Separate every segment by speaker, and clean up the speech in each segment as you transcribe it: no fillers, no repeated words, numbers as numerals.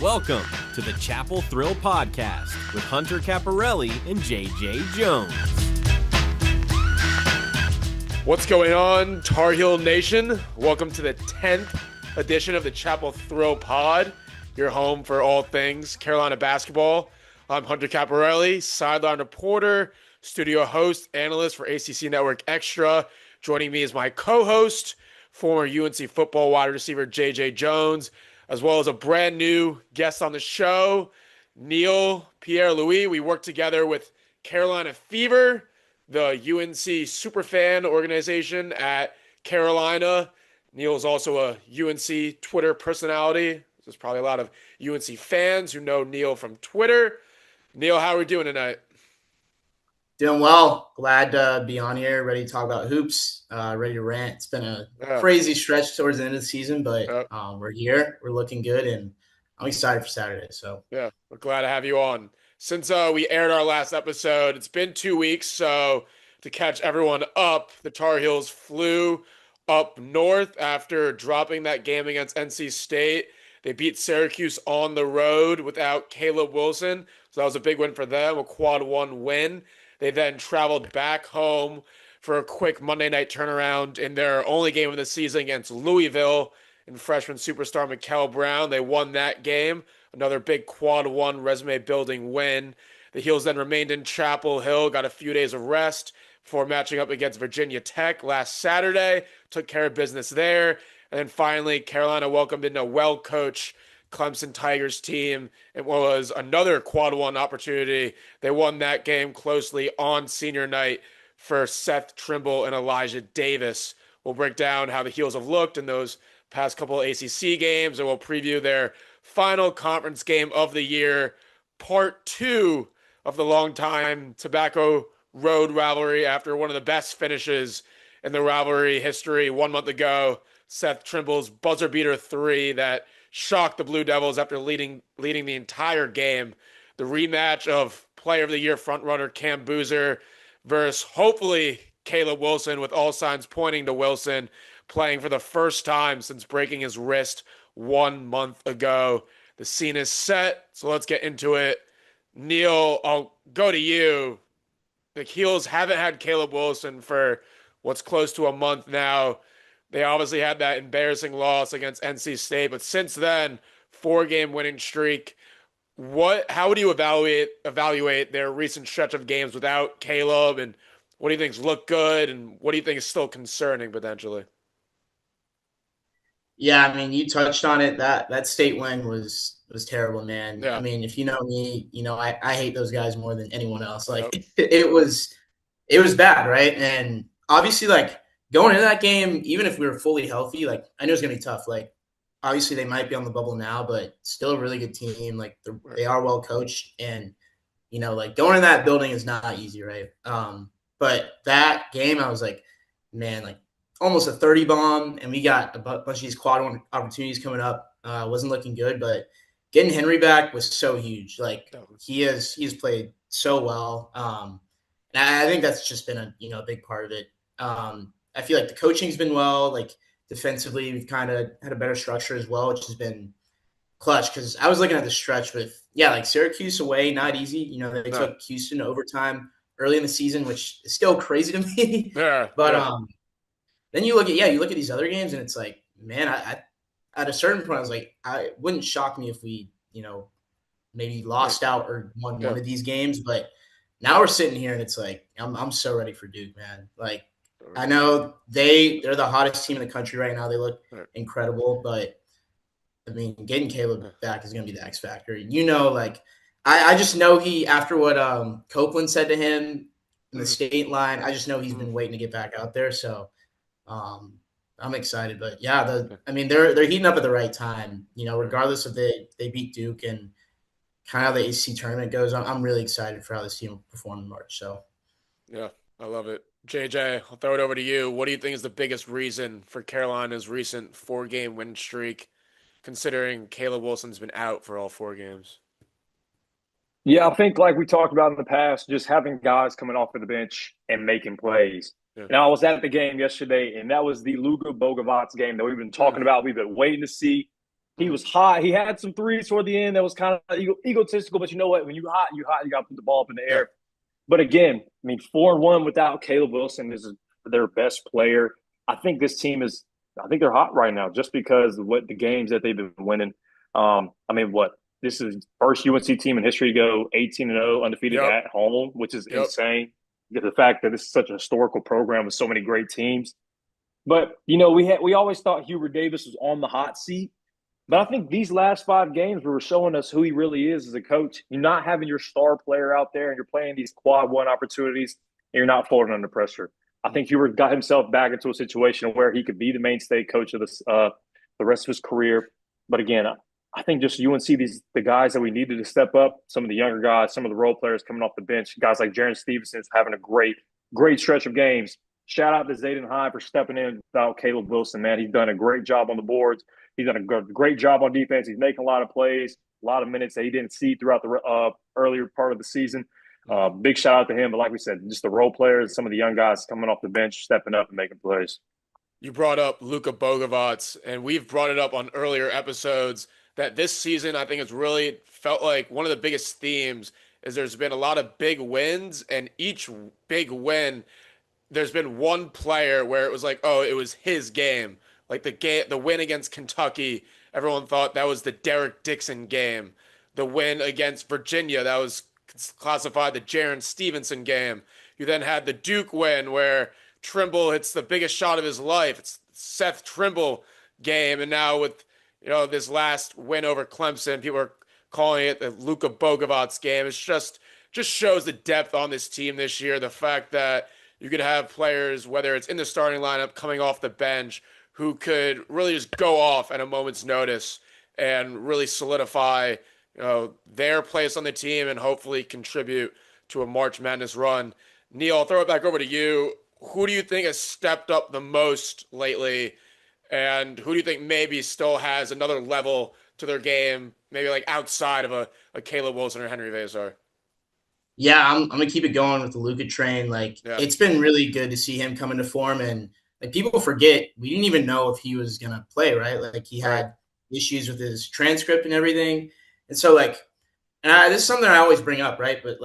Speaker 1: Welcome to the Chapel Thrill Podcast with Hunter Caparelli and JJ Jones.
Speaker 2: What's going on, Tar Heel Nation? Welcome to the 10th edition of the Chapel Thrill Pod, your home for all things Carolina basketball. I'm Hunter Caparelli, sideline reporter, studio host, analyst for ACC Network Extra. Joining me is my co-host, former UNC football wide receiver JJ Jones, as well as a brand new guest on the show, Neil Pierre-Louis. We work together with Carolina Fever, the UNC superfan organization at Carolina. Neil is also a UNC Twitter personality. There's probably a lot of UNC fans who know Neil from Twitter. Neil, how are we doing tonight?
Speaker 3: Doing well. Glad to be on here, ready to talk about hoops, ready to rant. It's been a crazy stretch towards the end of the season, but we're here. We're looking good, and I'm excited for Saturday. So
Speaker 2: yeah, we're glad to have you on. Since we aired our last episode, it's been 2 weeks, so to catch everyone up, the Tar Heels flew up north after dropping that game against NC State. They beat Syracuse on the road without Caleb Wilson, so that was a big win for them, a quad one win. They then traveled back home for a quick Monday night turnaround in their only game of the season against Louisville and freshman superstar Mikal Brown. They won that game, another big quad one resume building win. The Heels then remained in Chapel Hill, got a few days of rest before matching up against Virginia Tech last Saturday, took care of business there. And then finally, Carolina welcomed in a well-coached Clemson Tigers team. It was another quad one opportunity. They won that game closely on senior night for Seth, Trimble, and Elijah Davis. We'll break down how the Heels have looked in those past couple of ACC games, and we'll preview their final conference game of the year, part 2 of the long-time Tobacco Road rivalry after one of the best finishes in the rivalry history 1 month ago. Seth Trimble's buzzer beater 3 that shocked the Blue Devils after leading the entire game. The rematch of Player of the Year frontrunner Cam Boozer versus hopefully Caleb Wilson, with all signs pointing to Wilson playing for the first time since breaking his wrist 1 month ago. The scene is set, so let's get into it. Neil, I'll go to you. The Heels haven't had Caleb Wilson for what's close to a month now. They obviously had that embarrassing loss against NC State, but since then, 4-game winning streak. How would you evaluate their recent stretch of games without Caleb, and what do you think's look good, and what do you think is still concerning potentially?
Speaker 3: yeah, I mean, you touched on it. That State win was terrible, man.
Speaker 2: Yeah.
Speaker 3: I mean, if you know me, you know I hate those guys more than anyone else. Like it was bad, right? And obviously, like, going into that game, even if we were fully healthy, like, I knew it was going to be tough. Like, obviously they might be on the bubble now, but still a really good team. Like, they are well coached, and, you know, like, going in that building is not easy, right? But that game, I was like, man, like, almost a 30 bomb, and we got a bunch of these quad one opportunities coming up. Wasn't looking good, but getting Henri back was so huge. Like, he's played so well. And I think that's just been a big part of it. I feel like the coaching's been well. Like, defensively, we've kind of had a better structure as well, which has been clutch. Because I was looking at the stretch with, like, Syracuse away, not easy. You know, they took Houston to overtime early in the season, which is still crazy to me. But then you look at these other games, and it's like, man, I at a certain point, I was like, it wouldn't shock me if we, maybe lost out or won one of these games. But now we're sitting here, and it's like, I'm so ready for Duke, man. Like, I know they're the hottest team in the country right now. They look incredible, but I mean, getting Caleb back is going to be the X factor. Like, I just know after what Copeland said to him in the state line, I just know he's been waiting to get back out there. So I'm excited, but I mean, they're heating up at the right time. Regardless if they beat Duke and kind of how the ACC tournament goes, I'm really excited for how this team will perform in March. So
Speaker 2: yeah, I love it. JJ, I'll throw it over to you. What do you think is the biggest reason for Carolina's recent 4-game win streak, considering Caleb Wilson's been out for all 4 games?
Speaker 4: Yeah, I think, like we talked about in the past, just having guys coming off of the bench and making plays. Yeah. And I was at the game yesterday, and that was the Luca Bogavots game that we've been talking about. We've been waiting to see. He was hot. He had some threes toward the end that was kind of egotistical, but you know what? When you're hot, you got to put the ball up in the air. But again, I mean, 4-1 without Caleb Wilson is their best player. I think this team is – I think they're hot right now just because of what the games that they've been winning. I mean, this is first UNC team in history to go 18-0 undefeated at home, which is insane. The fact that this is such a historical program with so many great teams. But, we always thought Hubert Davis was on the hot seat. But I think these last 5 games were showing us who he really is as a coach. You're not having your star player out there and you're playing these quad one opportunities and you're not folding under pressure. I think Hubert got himself back into a situation where he could be the mainstay coach of the rest of his career. But again, I think just UNC, the guys that we needed to step up, some of the younger guys, some of the role players coming off the bench, guys like Jaron Stevenson is having a great stretch of games. Shout out to Zayden High for stepping in without Caleb Wilson, man. He's done a great job on the boards. He's done a great job on defense. He's making a lot of plays, a lot of minutes that he didn't see throughout the earlier part of the season. Big shout out to him. But like we said, just the role players, some of the young guys coming off the bench, stepping up and making plays.
Speaker 2: You brought up Luca Bogavots, and we've brought it up on earlier episodes that this season I think it's really felt like one of the biggest themes is there's been a lot of big wins, and each big win – there's been one player where it was like, oh, it was his game. Like the win against Kentucky, everyone thought that was the Derek Dixon game. The win against Virginia, that was classified the Jaron Stevenson game. You then had the Duke win where Trimble hits the biggest shot of his life. It's Seth Trimble game. And now with, this last win over Clemson, people are calling it the Luca Bogavots game. It's just shows the depth on this team this year. The fact that you could have players, whether it's in the starting lineup, coming off the bench, who could really just go off at a moment's notice and really solidify, their place on the team and hopefully contribute to a March Madness run. Neil, I'll throw it back over to you. Who do you think has stepped up the most lately, and who do you think maybe still has another level to their game, maybe like outside of a Caleb Wilson or Henri Veesaar?
Speaker 3: Yeah, I'm gonna keep it going with the Luca train. It's been really good to see him come into form, and people forget we didn't even know if he was gonna play, right? He had issues with his transcript and everything, and so this is something I always bring up, right? But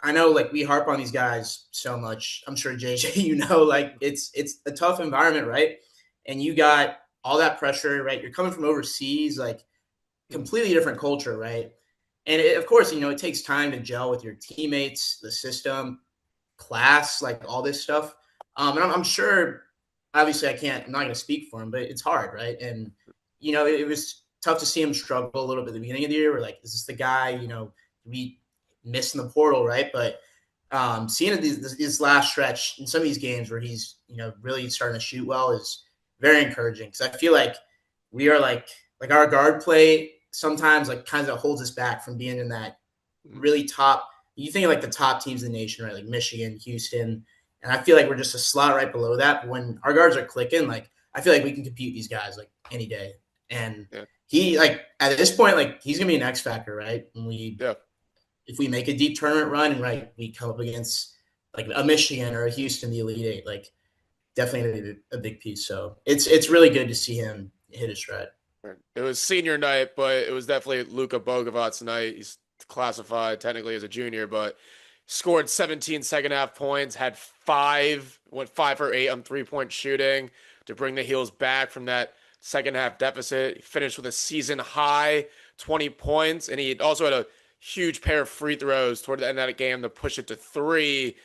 Speaker 3: I know we harp on these guys so much. I'm sure JJ, it's a tough environment, right? And you got all that pressure, right? You're coming from overseas, completely different culture, right? And of course, it takes time to gel with your teammates, the system, class, all this stuff. And I'm sure, obviously, I'm not going to speak for him, but it's hard, right? And, it was tough to see him struggle a little bit at the beginning of the year. We're is this the guy, we missing the portal, right? But seeing this last stretch in some of these games where he's, really starting to shoot well is very encouraging. Because I feel like we are our guard play sometimes kind of holds us back from being in that really top. You think of the top teams in the nation, right? Michigan, Houston, and I feel like we're just a slot right below that. But when our guards are clicking, I feel like we can compete these guys any day. And he at this point, he's gonna be an X factor, right? When if we make a deep tournament run and we come up against a Michigan or a Houston, the Elite Eight, definitely a big piece. So it's really good to see him hit his stride.
Speaker 2: It was senior night, but it was definitely Luca Bogavots night. He's classified technically as a junior, but scored 17 second half points, went 5 for 8 on 3-point shooting to bring the Heels back from that second half deficit. He finished with a season high 20 points, and he also had a huge pair of free throws toward the end of that game to push it to 3.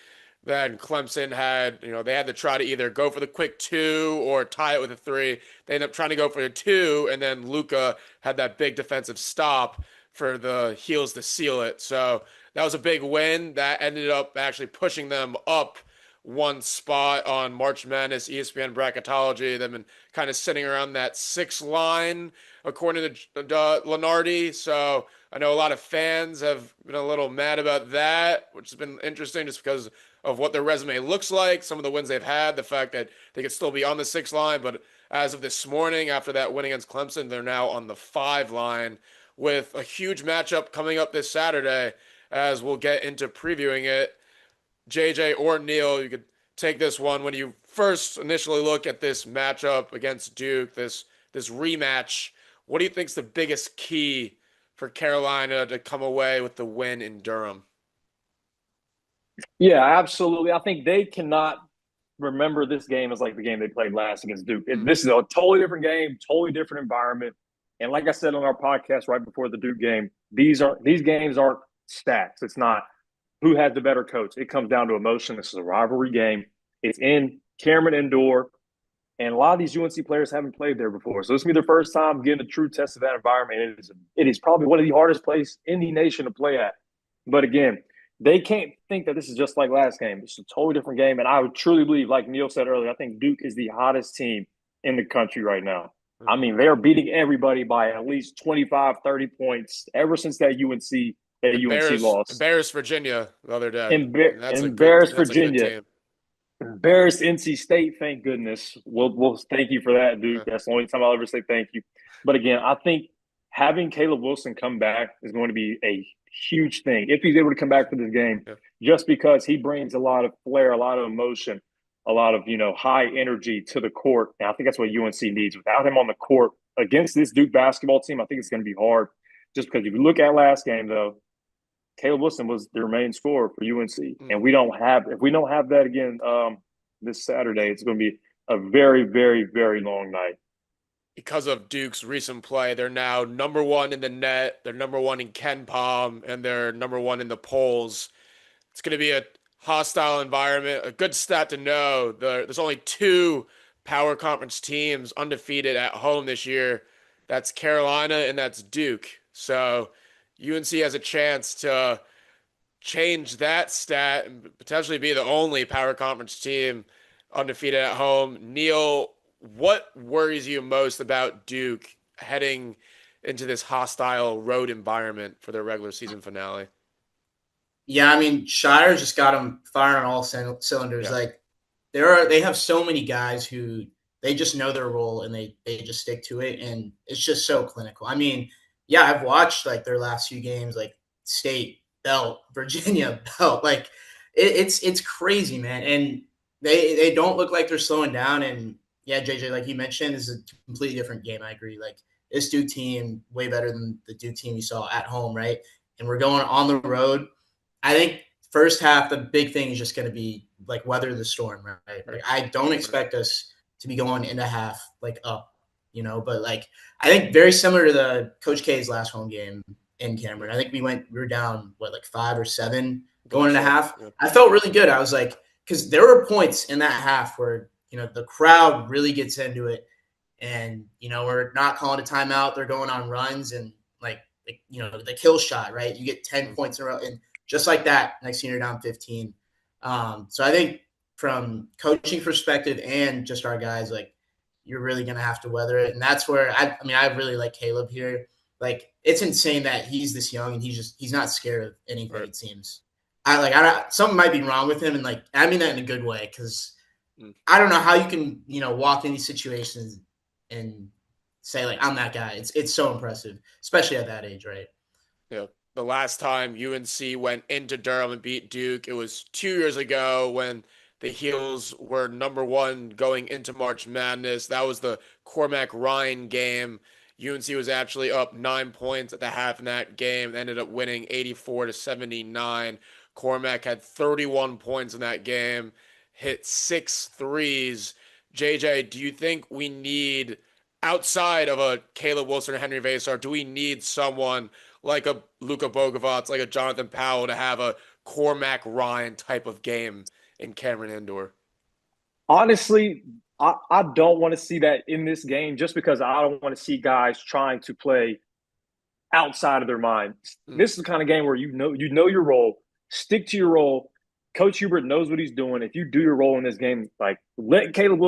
Speaker 2: Then Clemson had, they had to try to either go for the quick 2 or tie it with a 3. They ended up trying to go for the 2, and then Luca had that big defensive stop for the Heels to seal it. So that was a big win. That ended up actually pushing them up one spot on March Madness ESPN bracketology. They've been kind of sitting around that 6 line, according to Lenardi. So I know a lot of fans have been a little mad about that, which has been interesting just because of what their resume looks like, some of the wins they've had, the fact that they could still be on the 6 line. But as of this morning, after that win against Clemson, they're now on the 5 line with a huge matchup coming up this Saturday, as we'll get into previewing it. JJ or Neil, you could take this one. When you first initially look at this matchup against Duke, this rematch, What do you think's the biggest key for Carolina to come away with the win in Durham?
Speaker 4: Yeah, absolutely. I think they cannot remember this game as like the game they played last against Duke. This is a totally different game, totally different environment. And like I said on our podcast right before the Duke game, these games aren't stats. It's not who has the better coach. It comes down to emotion. This is a rivalry game. It's in Cameron Indoor, and a lot of these UNC players haven't played there before. So this will be their first time getting a true test of that environment. It is probably one of the hardest places in the nation to play at. But again, they can't think that this is just like last game. It's a totally different game. And I would truly believe, like Neil said earlier, I think Duke is the hottest team in the country right now. I mean, they're beating everybody by at least 25, 30 points ever since that UNC loss.
Speaker 2: Embarrassed Virginia the other day.
Speaker 4: Embarrassed Virginia. Embarrassed NC State, thank goodness. We'll thank you for that, Duke. That's the only time I'll ever say thank you. But again, I think having Caleb Wilson come back is going to be a huge thing if he's able to come back for this game, just because he brings a lot of flair, a lot of emotion, a lot of high energy to the court. And I think that's what UNC needs. Without him on the court against this Duke basketball team, I think it's going to be hard. Just because if you look at last game, though, Caleb Wilson was the main scorer for UNC, and if we don't have that again this Saturday, it's going to be a very, very, very long night.
Speaker 2: Because of Duke's recent play, they're now number one in the net, they're number one in KenPom, and they're number one in the polls. It's going to be a hostile environment. A good stat to know: there's only 2 power conference teams undefeated at home this year. That's Carolina and that's Duke. So UNC has a chance to change that stat and potentially be the only power conference team undefeated at home. Neil, what worries you most about Duke heading into this hostile road environment for their regular season finale?
Speaker 3: Yeah, I mean, Shire just got them firing on all cylinders.
Speaker 2: Yeah.
Speaker 3: Like they have so many guys who they just know their role and they just stick to it, and it's just so clinical. I mean, yeah, I've watched like their last few games, like State, Belt, Virginia, Belt. Like it's crazy, man. And they don't look like they're slowing down. And yeah, JJ, like you mentioned, is a completely different game. I agree. Like this Duke team, way better than the Duke team we saw at home, right? And we're going on the road. I think first half, the big thing is just going to be like weather the storm, right? Like I don't expect us to be going into half like up, but like I think very similar to the Coach K's last home game in Cameron. I think we were down like 5 or 7 going into half. Yeah. I felt really good. I was like, because there were points in that half where the crowd really gets into it, and we're not calling a timeout. They're going on runs and like the kill shot, right? You get 10 points in a row, and just like that, next thing you're down 15. So I think from coaching perspective and just our guys, like you're really gonna have to weather it, and that's where I really like Caleb here. Like it's insane that he's this young and he's not scared of anything. Right. It seems. Something might be wrong with him, and like I mean that in a good way, because I don't know how you can walk in these situations and say like I'm that guy. It's so impressive, especially at that age, right?
Speaker 2: Yeah. The last time UNC went into Durham and beat Duke, it was 2 years ago when the Heels were number 1 going into March Madness. That was the Cormac Ryan game. UNC was actually up 9 points at the half in that game. They ended up winning 84-79. Cormac had 31 points in that game, hit 6 threes. JJ, do you think we need, outside of a Caleb Wilson or Henri Veesaar, do we need someone like a Luca Bogavots, like a Jonathan Powell to have a Cormac Ryan type of game in Cameron Indoor?
Speaker 4: Honestly, I don't want to see that in this game, just because I don't want to see guys trying to play outside of their mind. This is the kind of game where you know your role, stick to your role. Coach Hubert knows what he's doing. If you do your role in this game, like let Caleb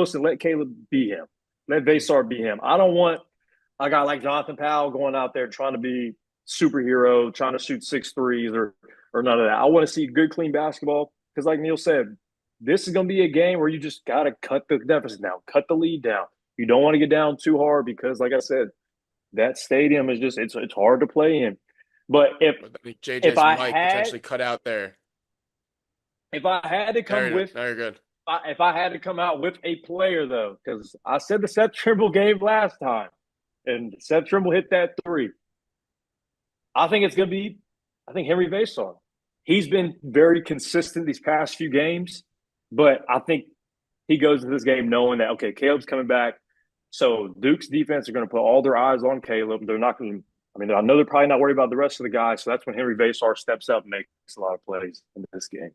Speaker 4: be him. Let Veesaar be him. I don't want a guy like Jonathan Powell going out there trying to be superhero, trying to shoot 6 threes or none of that. I want to see good, clean basketball, because like Neil said, this is going to be a game where you just got to cut the deficit down, cut the lead down. You don't want to get down too hard, because like I said, that stadium is just it's hard to play in. But if
Speaker 2: might potentially cut out there.
Speaker 4: If I had to come with,
Speaker 2: no, you're good.
Speaker 4: If I had to come out with a player though, because I said the Seth Trimble game last time, and Seth Trimble hit that three. I think it's going to be, Henri Veesaar. He's been very consistent these past few games, but I think he goes into this game knowing that, okay, Caleb's coming back. So Duke's defense are going to put all their eyes on Caleb. They're not going to – I mean, I know they're probably not worried about the rest of the guys, so that's when Henri Veesaar steps up and makes a lot of plays in this game.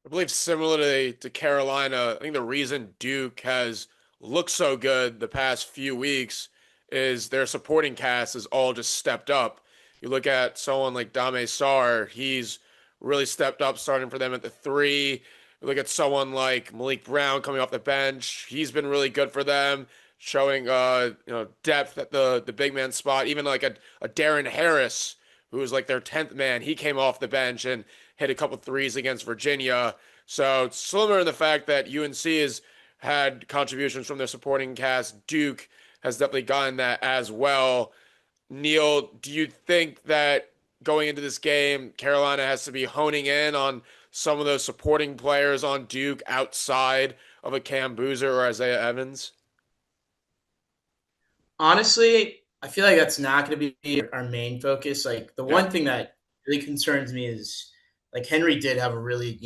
Speaker 2: I believe similarly to Carolina, I think the reason Duke has looked so good the past few weeks is their supporting cast has all just stepped up. You look at someone like Dame Sarr, he's really stepped up starting for them at the 3. You look at someone like Malik Brown coming off the bench, he's been really good for them, showing depth at the big man spot. Even like a Darren Harris, who was like their 10th man, he came off the bench and hit a couple threes against Virginia. So it's similar in the fact that UNC has had contributions from their supporting cast. Duke has definitely gotten that as well. Neil, do you think that going into this game, Carolina has to be honing in on some of those supporting players on Duke outside of a Cam Boozer or Isaiah Evans?
Speaker 3: Honestly, I feel like that's not going to be our main focus. Like the one thing that really concerns me is like Henri did have a really,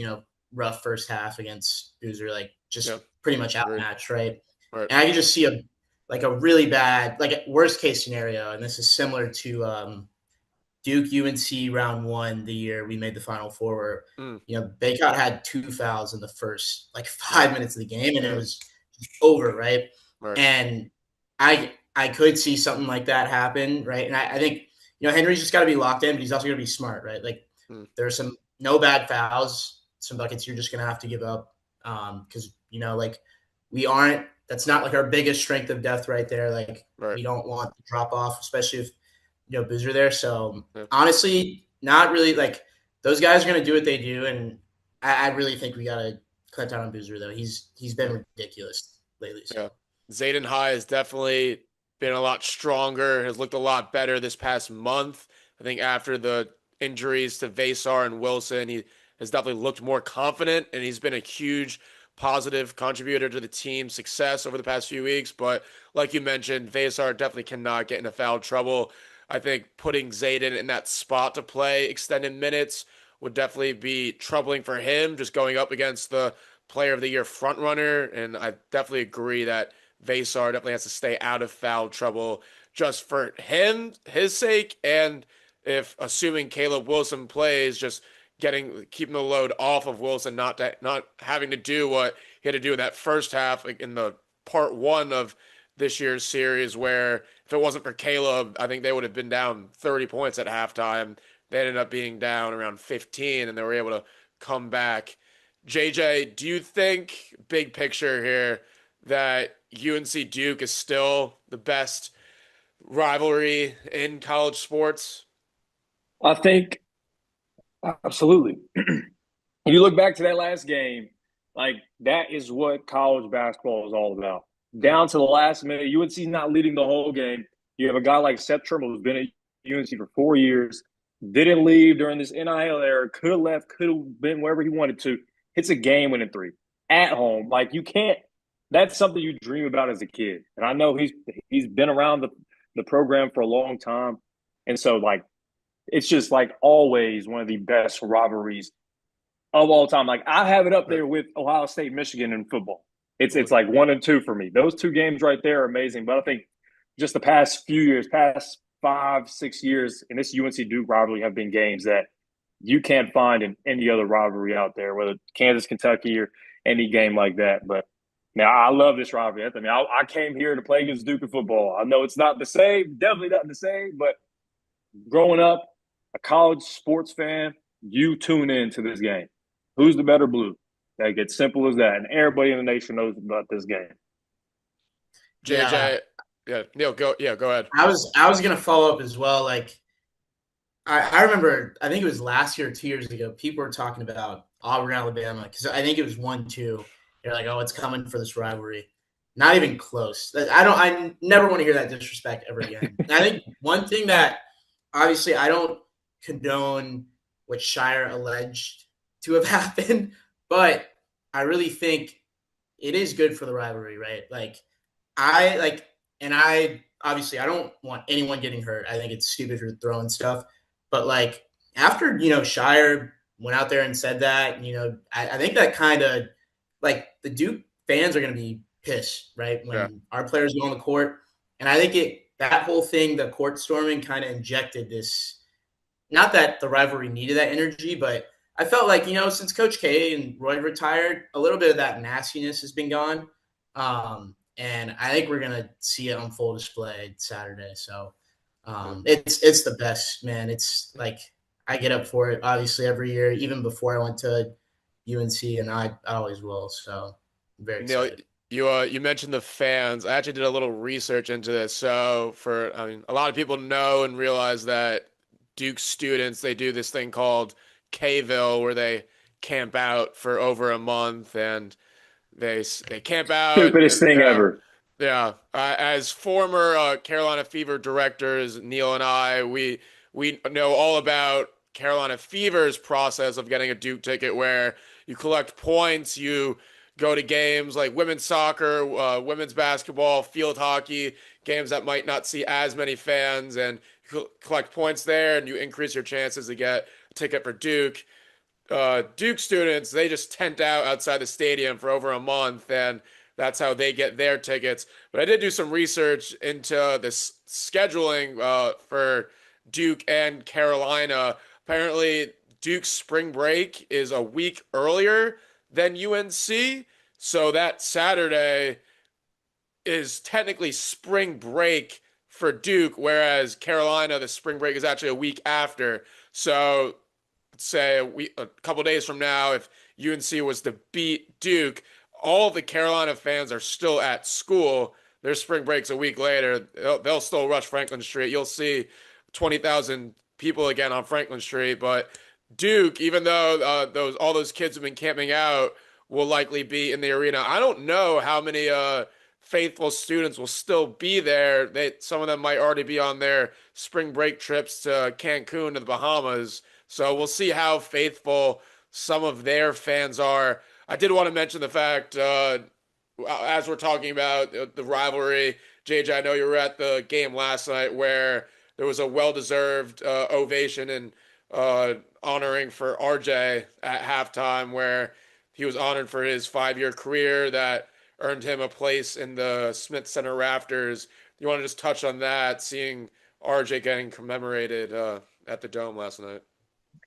Speaker 3: rough first half against Boozer, like just pretty much outmatched, right? And I could just see a really bad, like worst case scenario. And this is similar to Duke UNC round 1, the year we made the Final Four, where, Bacot had 2 fouls in the first 5 minutes of the game, and it was over, right? And I could see something like that happen, right? And I think, Henry's just got to be locked in, but he's also going to be smart, right? Like there's some no bad fouls, some buckets you're just going to have to give up because, we aren't – that's not our biggest strength of depth right there. We don't want to drop off, especially if, Boozer there. So honestly, not really those guys are going to do what they do. And I really think we got to cut down on Boozer though. He's been ridiculous lately. So.
Speaker 2: Yeah. Zayden High has definitely been a lot stronger, has looked a lot better this past month. I think after the injuries to Veesaar and Wilson, he has definitely looked more confident, and he's been a huge positive contributor to the team's success over the past few weeks. But like you mentioned, Veesaar definitely cannot get into foul trouble. I think putting Zayden in that spot to play extended minutes would definitely be troubling for him, just going up against the player of the year frontrunner. And I definitely agree that Veesaar definitely has to stay out of foul trouble just for him, his sake, and if assuming Caleb Wilson plays, just keeping the load off of Wilson, not having to do what he had to do in that first half in the part 1 of this year's series, where if it wasn't for Caleb, I think they would have been down 30 points at halftime. They ended up being down around 15, and they were able to come back. JJ, do you think, big picture here, that UNC Duke is still the best rivalry in college sports?
Speaker 4: I think absolutely. If you look back to that last game, that is what college basketball is all about. Down to the last minute, UNC's not leading the whole game. You have a guy like Seth Trimble who's been at UNC for 4 years, didn't leave during this NIL era, could have left, could have been wherever he wanted to. Hits a game-winning 3 at home. You can't – that's something you dream about as a kid. And I know he's been around the program for a long time. And so, it's just always one of the best rivalries of all time. I have it up there with Ohio State, Michigan in football. It's 1 and 2 for me. Those 2 games right there are amazing. But I think just the past few years, past 5-6 years, in this UNC Duke rivalry have been games that you can't find in any other rivalry out there, whether Kansas, Kentucky, or any game like that. But now I love this rivalry. I mean, I came here to play against Duke in football. I know it's not the same, definitely not the same, but growing up, a college sports fan, you tune in to this game. Who's the better blue? It's simple as that. And everybody in the nation knows about this game.
Speaker 2: JJ, Neil, go ahead.
Speaker 3: I was gonna follow up as well. I remember, I think it was last year or 2 years ago, people were talking about Auburn, Alabama, because I think it was 1-2. They're like, oh, it's coming for this rivalry. Not even close. I never want to hear that disrespect ever again. And I think one thing that obviously I don't condone what Shire alleged to have happened, but I really think it is good for the rivalry, right? I obviously I don't want anyone getting hurt. I think it's stupid for throwing stuff. But like after, Shire went out there and said that, I think that kind of like the Duke fans are going to be pissed, right? When our players go on the court. And I think that whole thing, the court storming kind of injected this, not that the rivalry needed that energy, but I felt like, since Coach K and Roy retired, a little bit of that nastiness has been gone. And I think we're gonna see it on full display Saturday. So it's the best, man. It's like I get up for it obviously every year, even before I went to UNC, and I always will. So I'm very excited.
Speaker 2: You mentioned the fans. I actually did a little research into this. So a lot of people know and realize that Duke students, they do this thing called K-ville where they camp out for over a month and they camp out.
Speaker 4: Stupidest thing ever.
Speaker 2: Yeah. As former Carolina Fever directors, Neil and I, we know all about Carolina Fever's process of getting a Duke ticket where you collect points, you go to games like women's soccer, women's basketball, field hockey, games that might not see as many fans, and you collect points there and you increase your chances to get a ticket for Duke. Duke students, they just tent out outside the stadium for over a month, and that's how they get their tickets. But I did do some research into this scheduling for Duke and Carolina. Apparently, Duke's spring break is a week earlier than UNC, so that Saturday is technically spring break for Duke, whereas Carolina, the spring break is actually a week after. So say a couple days from now, if UNC was to beat Duke, all the Carolina fans are still at school. Their spring break's a week later. They'll still rush Franklin Street. You'll see 20,000 people again on Franklin Street. But Duke, even though all those kids have been camping out, will likely be in the arena. I don't know how many faithful students will still be there. Some of them might already be on their spring break trips to Cancun to the Bahamas. So we'll see how faithful some of their fans are. I did want to mention the fact, as we're talking about the rivalry, JJ, I know you were at the game last night where there was a well-deserved ovation and honoring for RJ at halftime, where he was honored for his 5-year career that earned him a place in the Smith Center rafters. You want to just touch on that, seeing RJ getting commemorated at the Dome last night?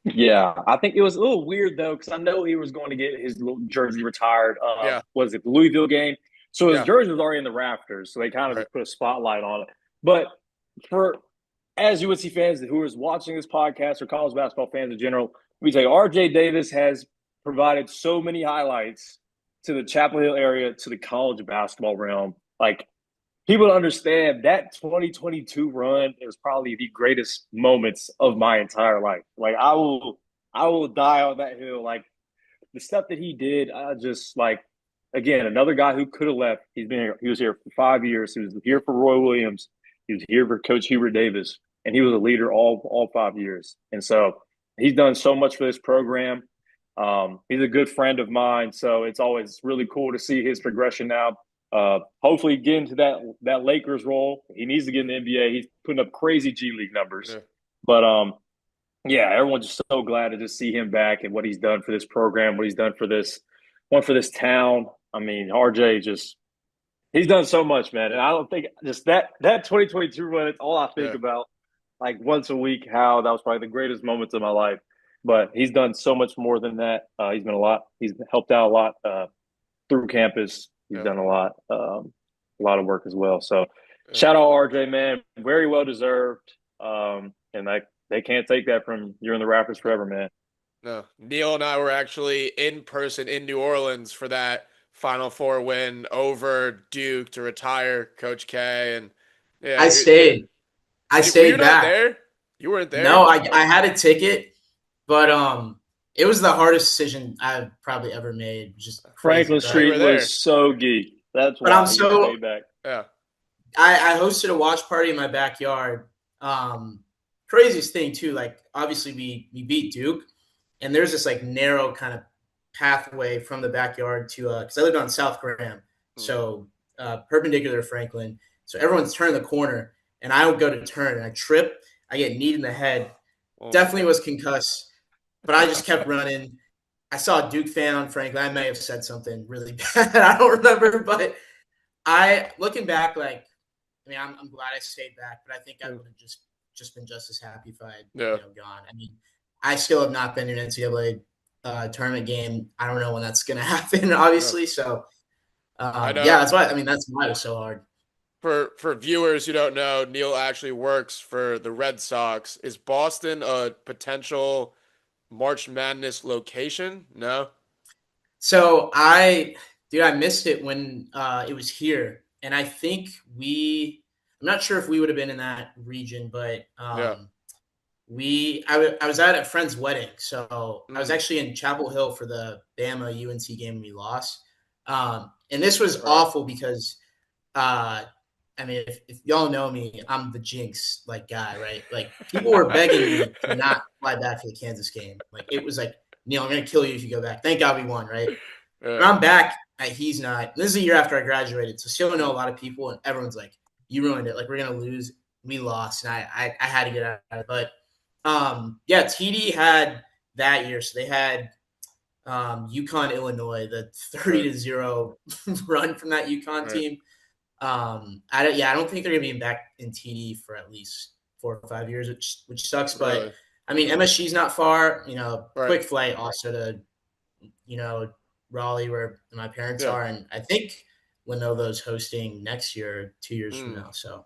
Speaker 4: Yeah, I think it was a little weird though, because I know he was going to get his little jersey retired. Was it the Louisville game? So his jersey was already in the rafters, so they kind of just put a spotlight on it. But as UNC fans who is watching this podcast or college basketball fans in general, we say RJ Davis has provided so many highlights to the Chapel Hill area, to the college basketball realm. Like, people understand that 2022 run is probably the greatest moments of my entire life. Like, I will die on that hill. Like, the stuff that he did, I just like, again, another guy who could have left. He was here for 5 years. He was here for Roy Williams. He was here for Coach Hubert Davis, and he was a leader all 5 years. And so he's done so much for this program. He's a good friend of mine, so it's always really cool to see his progression now. Hopefully get into that Lakers role. He needs to get in the NBA. He's putting up crazy G League numbers. Yeah. But everyone's just so glad to just see him back and what he's done for this program, what he's done for this town. I mean, RJ he's done so much, man. And I don't think just that 2022 run, it's all I think about, like, once a week, how that was probably the greatest moments of my life. But he's done so much more than that. He's helped out a lot through campus. He's done a lot of work as well. So shout out RJ, man. Very well deserved. And they can't take that from you in the Raptors forever, man.
Speaker 2: No. Neil and I were actually in person in New Orleans for that Final Four win over Duke to retire Coach K. And
Speaker 3: I stayed. I stayed back.
Speaker 2: Not there? You weren't there?
Speaker 3: No, I had a ticket, but it was the hardest decision I've probably ever made. Just
Speaker 4: Franklin Street was so geek. That's why.
Speaker 3: But I'm so
Speaker 4: back.
Speaker 2: Yeah.
Speaker 3: I hosted a watch party in my backyard. Craziest thing too, like obviously we beat Duke, and there's this like narrow kind of pathway from the backyard to because I lived on South Graham, so perpendicular to Franklin. So everyone's turning the corner, and I would go to turn, and I trip. I get kneed in the head. Definitely was concussed, but I just kept running. I saw a Duke fan on Franklin. I may have said something really bad. I don't remember, but looking back, like, I mean, I'm glad I stayed back, but I think I would have just been just as happy if I had gone. I mean, I still have not been to an NCAA tournament game. I don't know when that's going to happen, obviously. So, that's why. I mean, that's why it was so hard.
Speaker 2: For viewers who don't know, Neil actually works for the Red Sox. Is Boston a potential March Madness location? No.
Speaker 3: So I missed it when it was here, and I think I'm not sure if we would have been in that region, but I was at a friend's wedding, so I was actually in Chapel Hill for the Bama UNC game and we lost. And this was awful because I mean, if y'all know me, I'm the jinx guy, right? Like, people were begging me to not fly back for the Kansas game. Like, it was like, Neil, I'm gonna kill you if you go back. Thank God we won, right? But I'm back, and he's not. This is a year after I graduated, so still know a lot of people, and everyone's like, "You ruined it. Like, we're gonna lose." We lost, and I had to get out of it. But TD had that year, so they had UConn, Illinois, the 30-0 run from that UConn team. I don't think they're gonna be back in TD for at least 4 or 5 years, which sucks. But I mean, MSG's not far. Quick flight also to Raleigh, where my parents are, and I think Lenovo's hosting next year, 2 years from now. So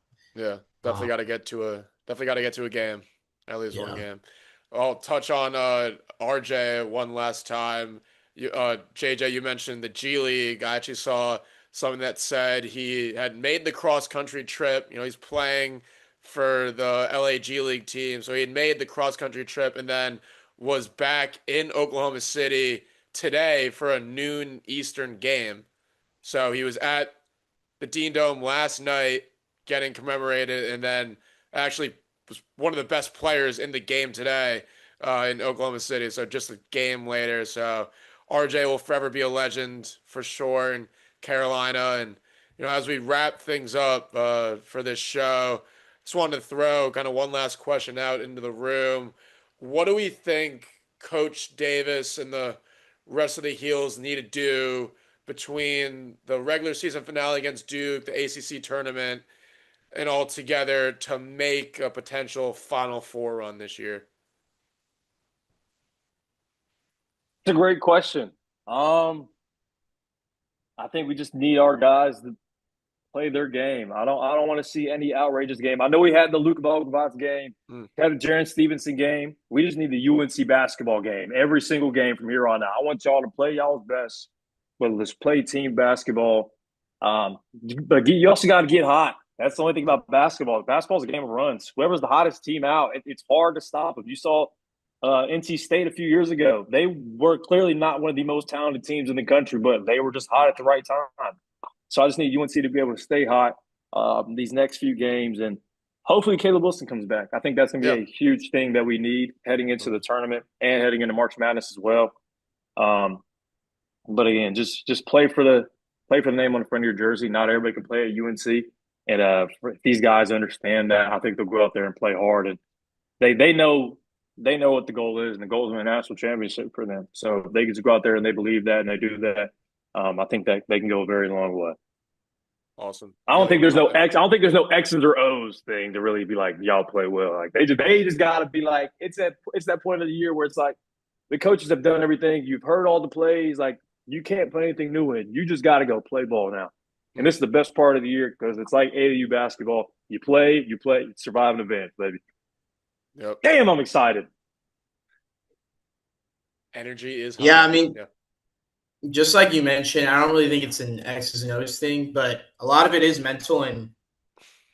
Speaker 2: definitely got to get to a game, at least one game. I'll touch on RJ one last time. JJ, you mentioned the G League. I actually saw something that said he had made the cross-country trip. He's playing for the LA G League team. So he had made the cross-country trip and then was back in Oklahoma City today for a noon Eastern game. So he was at the Dean Dome last night getting commemorated and then actually was one of the best players in the game today in Oklahoma City. So just a game later. So RJ will forever be a legend for sure. And Carolina. And as we wrap things up for this show, just wanted to throw kind of one last question out into the room. What do we think Coach Davis and the rest of the Heels need to do between the regular season finale against Duke, the ACC tournament, and all together to make a potential Final Four run this year?
Speaker 4: It's a great question. I think we just need our guys to play their game. I don't want to see any outrageous game. I know we had the Luca Bogavac game, had the Jaren Stevenson game. We just need the UNC basketball game every single game from here on out. I want y'all to play y'all's best, whether it's play team basketball. But you also got to get hot. That's the only thing about basketball. Basketball is a game of runs. Whoever's the hottest team out, it's hard to stop them. You saw NC State a few years ago. They were clearly not one of the most talented teams in the country, but they were just hot at the right time. So I just need UNC to be able to stay hot these next few games, and hopefully Caleb Wilson comes back. I think that's going to be a huge thing that we need heading into the tournament and heading into March Madness as well. But again, just play for the name on the front of your jersey. Not everybody can play at UNC, and if these guys understand that, I think they'll go out there and play hard, and they know what the goal is, and the goal is to win a national championship for them. So if they just go out there and they believe that and they do that, I think that they can go a very long way.
Speaker 2: Awesome.
Speaker 4: I don't think there's no X's or O's thing to really be like, y'all play well. Like they just gotta be like, it's that point of the year where it's like the coaches have done everything. You've heard all the plays. Like you can't put anything new in. You just got to go play ball now. And this is the best part of the year because it's like AAU basketball. You play, survive an event, baby.
Speaker 2: Yep.
Speaker 4: Damn, I'm excited.
Speaker 2: Energy is
Speaker 3: high. Yeah, I mean, just like you mentioned, I don't really think it's an X's and O's thing, but a lot of it is mental. And,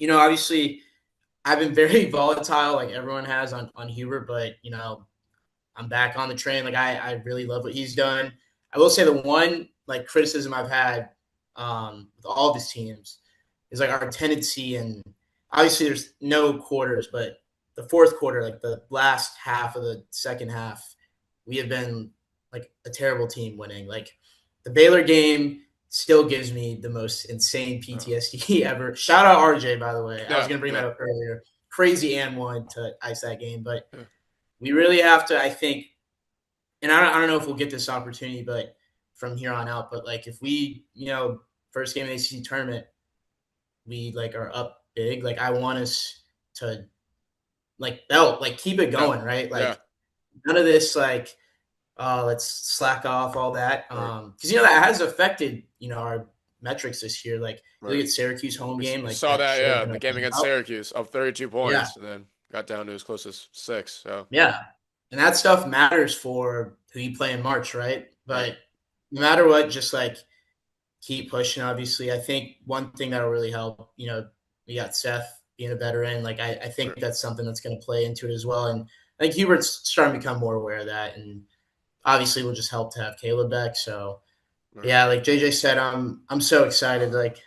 Speaker 3: obviously I've been very volatile like everyone has on Hubert, but, I'm back on the train. Like I really love what he's done. I will say the one criticism I've had with all of his teams is our tendency, and obviously there's no quarters, but the fourth quarter, the last half of the second half, we have been a terrible team winning. The Baylor game, still gives me the most insane PTSD ever. Shout out RJ, by the way. I was going to bring that up earlier. Crazy and one to ice that game, but we really have to, I think, and I don't know if we'll get this opportunity, but from here on out, but like if we, first game of the ACC tournament, we like are up big. Like I want us to keep it going, right? Like none of this like let's slack off all that. Because that has affected our metrics this year. Like look at Syracuse home game. Like
Speaker 2: saw that, the game against
Speaker 3: out.
Speaker 2: Syracuse up 32 points, and then got down to as close as 6. So
Speaker 3: and that stuff matters for who you play in March, right? But no matter what, just like keep pushing. Obviously, I think one thing that'll really help. We got Seth being a veteran. Like I think that's something that's going to play into it as well. And I think Hubert's starting to become more aware of that, and obviously will just help to have Caleb back. So yeah, like JJ said, I'm so excited. Like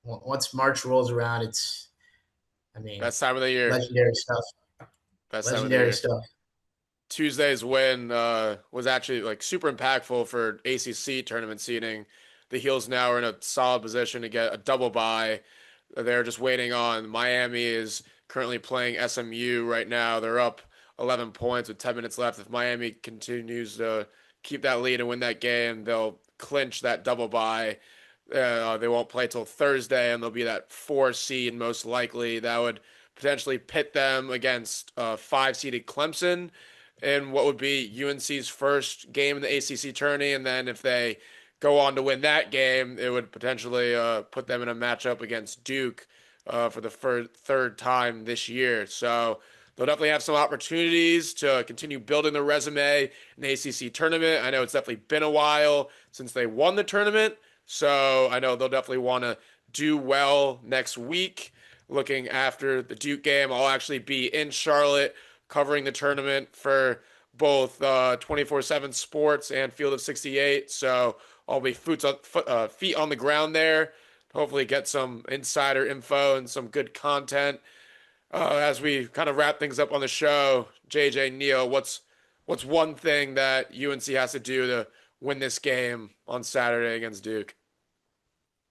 Speaker 3: once March rolls around,
Speaker 2: best time of the year.
Speaker 3: Legendary stuff. Legendary stuff.
Speaker 2: Tuesday's win was actually like super impactful for ACC tournament seeding. The Heels now are in a solid position to get a double bye. They're just waiting on Miami is currently playing SMU right now. They're up 11 points with 10 minutes left. If Miami continues to keep that lead and win that game, they'll clinch that double bye. They won't play till Thursday, and they'll be that 4 seed most likely. That would potentially pit them against 5-seeded Clemson in what would be UNC's first game in the ACC tourney. And then if they go on to win that game, it would potentially put them in a matchup against Duke for the third time this year. So they'll definitely have some opportunities to continue building their resume in the ACC tournament. I know it's definitely been a while since they won the tournament, so I know they'll definitely want to do well next week. Looking after the Duke game, I'll actually be in Charlotte covering the tournament for both 24/7 Sports and Field of 68, so I'll be feet on the ground there. Hopefully get some insider info and some good content. As we kind of wrap things up on the show, JJ, Neil, what's one thing that UNC has to do to win this game on Saturday against Duke?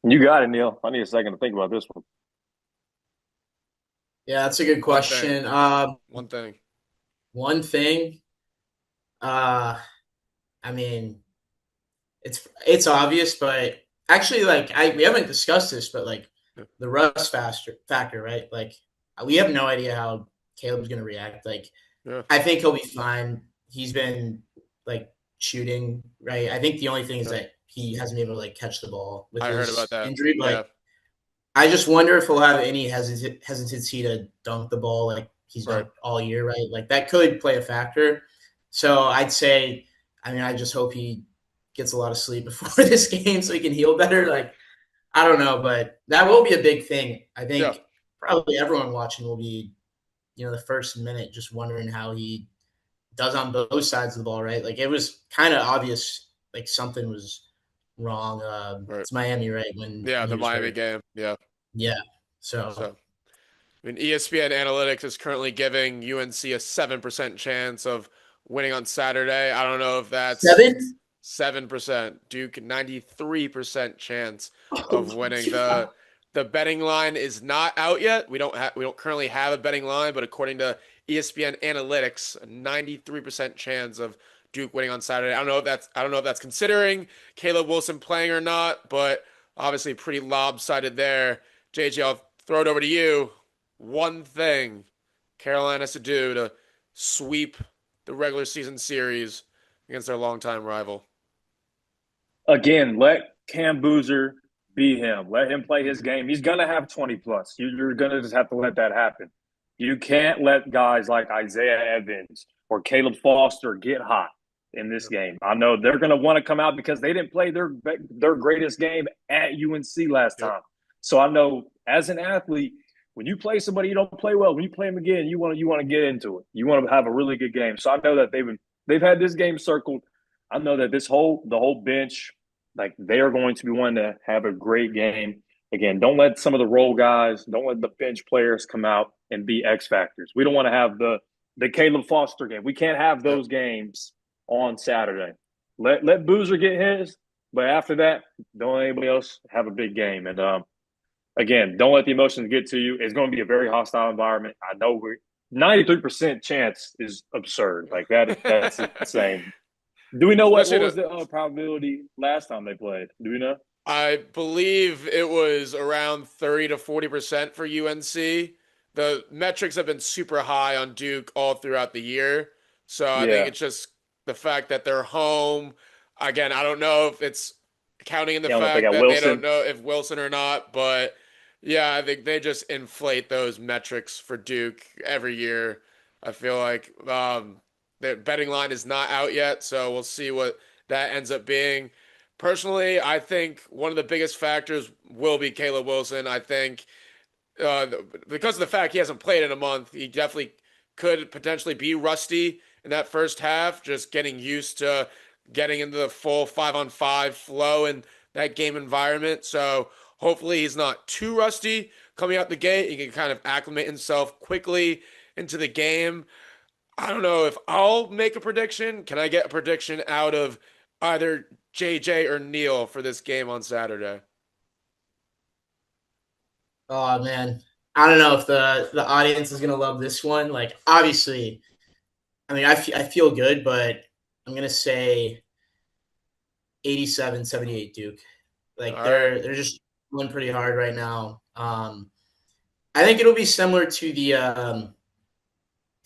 Speaker 4: You got it, Neil. I need a second to think about this one.
Speaker 3: Yeah, that's a good question.
Speaker 2: One thing.
Speaker 3: I mean, it's obvious, but actually, like we haven't discussed this, but like the rust factor, right? Like we have no idea how Caleb's going to react. Like I think he'll be fine. He's been like shooting, right? I think the only thing is that he hasn't been able to like catch the ball with his injury. But I just wonder if he'll have any hesitancy to dunk the ball like he's done all year, right? Like that could play a factor. So I'd say, I just hope he gets a lot of sleep before this game so he can heal better. Like, I don't know, but that will be a big thing. I think probably everyone watching will be, the first minute just wondering how he does on both sides of the ball, right? Like it was kind of obvious, like something was wrong. It's Miami, right?
Speaker 2: The Miami game. Yeah.
Speaker 3: So
Speaker 2: ESPN Analytics is currently giving UNC a 7% chance of winning on Saturday. I don't know if that's 7%. Duke 93% chance of winning. The betting line is not out yet. We don't currently have a betting line, but according to ESPN Analytics, a 93% chance of Duke winning on Saturday. I don't know if that's considering Caleb Wilson playing or not, but obviously pretty lopsided there. JJ, I'll throw it over to you. One thing Carolina has to do to sweep the regular season series against their longtime rival.
Speaker 4: Again, let Cam Boozer be him. Let him play his game. He's going to have 20-plus. You're going to just have to let that happen. You can't let guys like Isaiah Evans or Caleb Foster get hot in this game. I know they're going to want to come out because they didn't play their greatest game at UNC last time. So I know as an athlete, when you play somebody you don't play well, when you play them again, you want to get into it. You want to have a really good game. So I know that they've had this game circled. I know that the whole bench, like they are going to be wanting to have a great game. Again, don't let some of the role guys, don't let the bench players come out and be X factors. We don't want to have the Caleb Foster game. We can't have those games on Saturday. Let Boozer get his. But after that, don't let anybody else have a big game. And again, don't let the emotions get to you. It's going to be a very hostile environment. I know we're 93% chance is absurd. Like that's insane. Do we know what was the probability last time they played? Do we know?
Speaker 2: I believe it was around 30 to 40% for UNC. The metrics have been super high on Duke all throughout the year. So I think it's just the fact that they're home. Again, I don't know if it's counting in the fact that they don't know if Wilson or not, but yeah, I think they just inflate those metrics for Duke every year. I feel like the betting line is not out yet, so we'll see what that ends up being. Personally, I think one of the biggest factors will be Caleb Wilson. I think because of the fact he hasn't played in a month, he definitely could potentially be rusty in that first half, just getting used to getting into the full 5-on-5 flow in that game environment. So hopefully he's not too rusty coming out the gate. He can kind of acclimate himself quickly into the game. I don't know if I'll make a prediction. Can I get a prediction out of either JJ or Neil for this game on Saturday?
Speaker 3: Oh man, I don't know if the audience is gonna love this one. Like, obviously, I mean, I feel good, but I'm gonna say 87-78 Duke. Like they're just going pretty hard right now. I think it'll be similar to the kind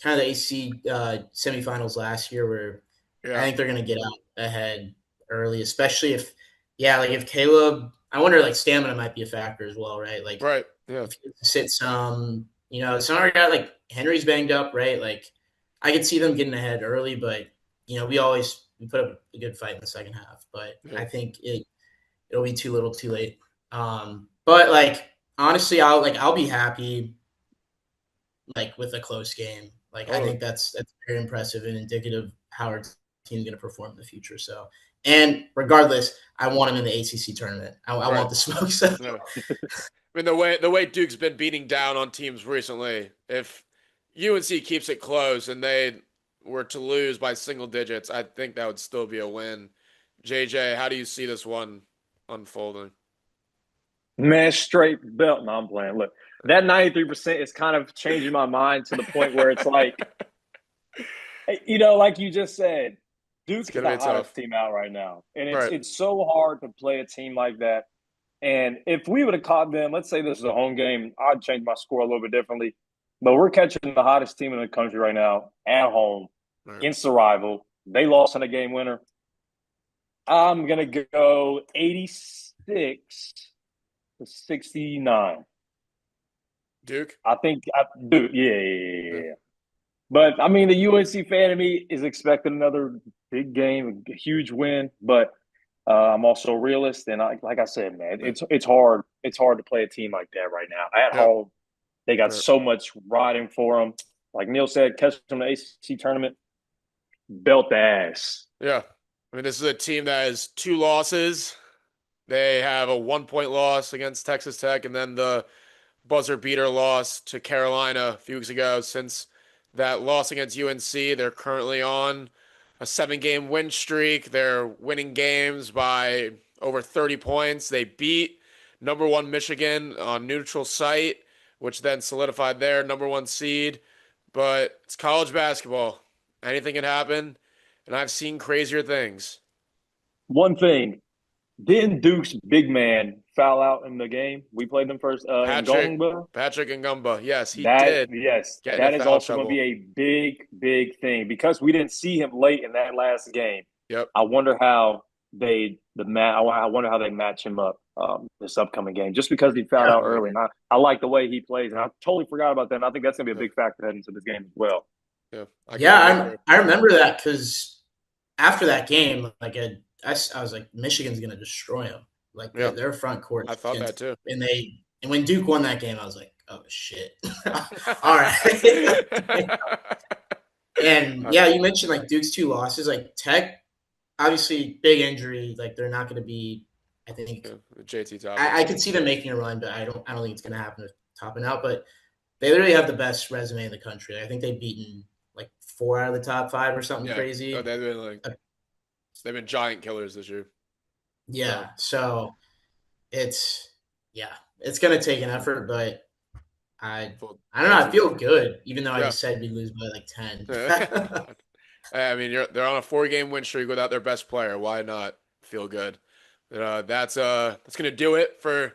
Speaker 3: of the AC semifinals last year, where I think they're gonna get out ahead early, especially if Caleb. I wonder, like, stamina might be a factor as well, right? Like, if you sit some, some other guy like Henri's banged up, right? Like, I could see them getting ahead early, but we put up a good fight in the second half. But I think it'll be too little, too late. But like, honestly, I'll be happy like with a close game. Like, I think that's very impressive and indicative of how our team's going to perform in the future. So, and regardless, I want him in the ACC tournament. I want the smoke. So.
Speaker 2: I mean, the way Duke's been beating down on teams recently, if UNC keeps it close and they were to lose by single digits, I think that would still be a win. JJ, how do you see this one unfolding?
Speaker 4: Man, straight belt. No, I'm playing. Look, that 93% is kind of changing my mind to the point where it's like, like you just said, Duke's the hottest team out right now. And it's so hard to play a team like that. And if we would have caught them, let's say this is a home game, I'd change my score a little bit differently. But we're catching the hottest team in the country right now at home against the rival. They lost in a game winner. I'm going to go 86-69.
Speaker 2: Duke?
Speaker 4: I think Duke. Yeah. But, I mean, the UNC fan of me is expecting another big game, a huge win. But I'm also a realist. And like I said, man, it's hard. It's hard to play a team like that right now. At home, they got so much riding for them. Like Neil said, catch them in the ACC tournament, belt the ass.
Speaker 2: Yeah. I mean, this is a team that has 2 losses. They have a 1-point loss against Texas Tech and then the buzzer beater loss to Carolina a few weeks ago. Since that loss against UNC, they're currently on a 7-game win streak. They're winning games by over 30 points. They beat number 1 Michigan on neutral site, which then solidified their number 1 seed. But it's college basketball. Anything can happen, and I've seen crazier things.
Speaker 4: One thing, didn't Duke's big man foul out in the game? We played them first.
Speaker 2: Patrick Ngumba. Yes, he did.
Speaker 4: Yes, that is also going to be a big, big thing because we didn't see him late in that last game.
Speaker 2: Yep.
Speaker 4: I wonder how they match him up this upcoming game just because he fouled out early. And I like the way he plays, and I totally forgot about that. And I think that's going to be a big factor heading into this game as well.
Speaker 3: I remember that because after that game, like I was like, Michigan's going to destroy them. Like their front court.
Speaker 2: I thought that too.
Speaker 3: And when Duke won that game, I was like, oh shit. All right. And yeah, you mentioned like Duke's 2 losses. Like Tech, obviously big injury. Like they're not going to be. I think
Speaker 2: JT top.
Speaker 3: I could see them making a run, but I don't think it's going to happen with topping out. But they literally have the best resume in the country. I think they've beaten like 4 out of the top 5 or something crazy.
Speaker 2: Oh, they've been giant killers this year.
Speaker 3: Yeah. So it's it's gonna take an effort, but I don't know. I feel good, even though I
Speaker 2: Yeah.
Speaker 3: just said we lose by like 10.
Speaker 2: I mean, they're on a 4-game win streak without their best player. Why not feel good? That's gonna do it for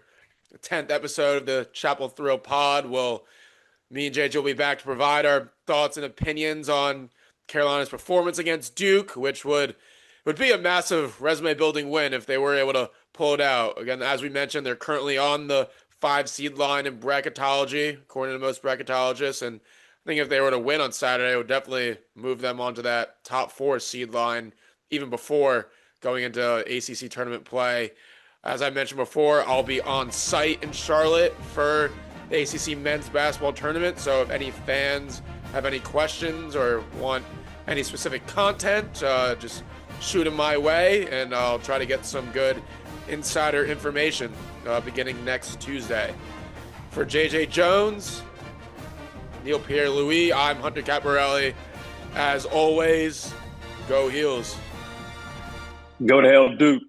Speaker 2: the 10th episode of the Chapel Thrill Pod. Me and JJ will be back to provide our thoughts and opinions on Carolina's performance against Duke, which would be a massive resume building win if they were able to pull it out. Again, as we mentioned, they're currently on the 5 seed line in bracketology, according to most bracketologists. And I think if they were to win on Saturday, it would definitely move them onto that top 4 seed line even before going into ACC tournament play. As I mentioned before, I'll be on site in Charlotte for the ACC men's basketball tournament. So if any fans have any questions or want any specific content, just shoot them my way, and I'll try to get some good insider information beginning next Tuesday. For JJ Jones, Neil Pierre-Louis, I'm Hunter Caparelli. As always, go Heels.
Speaker 4: Go to hell, Duke.